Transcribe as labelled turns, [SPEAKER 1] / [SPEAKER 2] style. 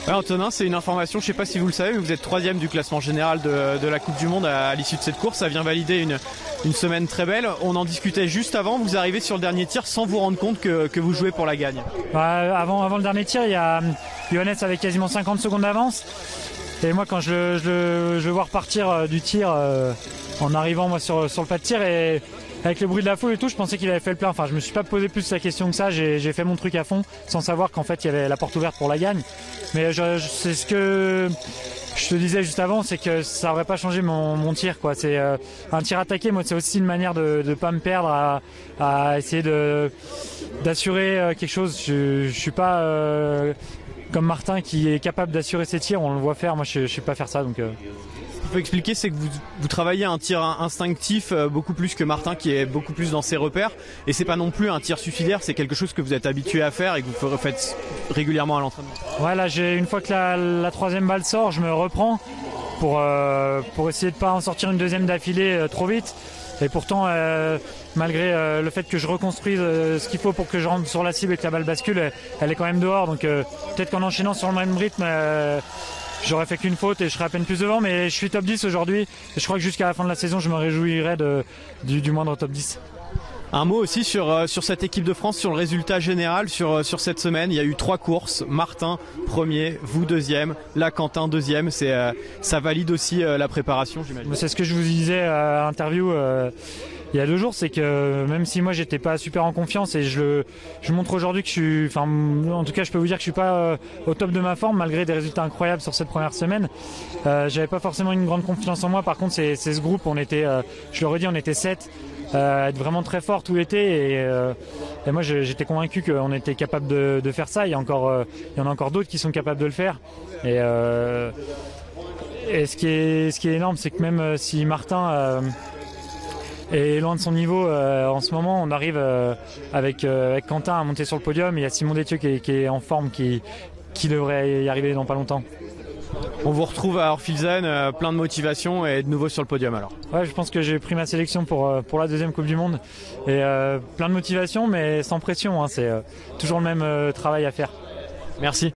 [SPEAKER 1] Ouais, Antonin, c'est une information, je ne sais pas si vous le savez, mais vous êtes 3e du classement général de la Coupe du Monde à l'issue de cette course. Ça vient valider une semaine très belle. On en discutait juste avant, vous arrivez sur le dernier tir sans vous rendre compte que vous jouez pour la gagne.
[SPEAKER 2] Avant le dernier tir, il y a Johannes avec quasiment 50 secondes d'avance. Et moi, quand je le vois repartir du tir en arrivant moi sur le pas de tir, et avec le bruit de la foule et tout, je pensais qu'il avait fait le plein. Enfin, je me suis pas posé plus la question que ça. J'ai fait mon truc à fond sans savoir qu'en fait il y avait la porte ouverte pour la gagne. Mais c'est ce que je te disais juste avant, c'est que ça aurait pas changé mon tir, quoi. C'est un tir attaqué. Moi, c'est aussi une manière de pas me perdre, à essayer d'assurer quelque chose. Je suis pas comme Martin qui est capable d'assurer ses tirs. On le voit faire. Moi, je sais pas faire ça, donc.
[SPEAKER 1] Ce qu'il faut expliquer, c'est que vous travaillez un tir instinctif beaucoup plus que Martin, qui est beaucoup plus dans ses repères. Et c'est pas non plus un tir suicidaire, c'est quelque chose que vous êtes habitué à faire et que vous faites régulièrement à l'entraînement.
[SPEAKER 2] Ouais, là, une fois que la troisième balle sort, je me reprends pour essayer de pas en sortir une deuxième d'affilée trop vite. Et pourtant, malgré le fait que je reconstruise ce qu'il faut pour que je rentre sur la cible et que la balle bascule, elle est quand même dehors. Donc peut-être qu'en enchaînant sur le même rythme, j'aurais fait qu'une faute et je serais à peine plus devant. Mais je suis top 10 aujourd'hui. Et je crois que jusqu'à la fin de la saison, je me réjouirai du moindre top 10.
[SPEAKER 1] Un mot aussi sur cette équipe de France, sur le résultat général sur cette semaine. Il y a eu 3 courses. Martin premier, vous deuxième, là Quentin deuxième. Ça valide aussi la préparation, j'imagine.
[SPEAKER 2] C'est ce que je vous disais à l'interview il y a 2 jours, c'est que même si moi j'étais pas super en confiance et je montre aujourd'hui que en tout cas je peux vous dire que je suis pas au top de ma forme malgré des résultats incroyables sur cette première semaine. J'avais pas forcément une grande confiance en moi. Par contre, c'est ce groupe, on était, je le redis, on était 7. Être vraiment très fort tout l'été et moi j'étais convaincu qu'on était capable de faire ça. Il y en a encore d'autres qui sont capables de le faire et ce qui est énorme, c'est que même si Martin est loin de son niveau en ce moment, on arrive avec Quentin à monter sur le podium. Il y a Simon Détieux qui est en forme, qui devrait y arriver dans pas longtemps.
[SPEAKER 1] On vous retrouve à Orphilsen, plein de motivation et de nouveau sur le podium alors.
[SPEAKER 2] Ouais, je pense que j'ai pris ma sélection pour la deuxième Coupe du Monde et plein de motivation mais sans pression, hein, c'est toujours le même travail à faire.
[SPEAKER 1] Merci.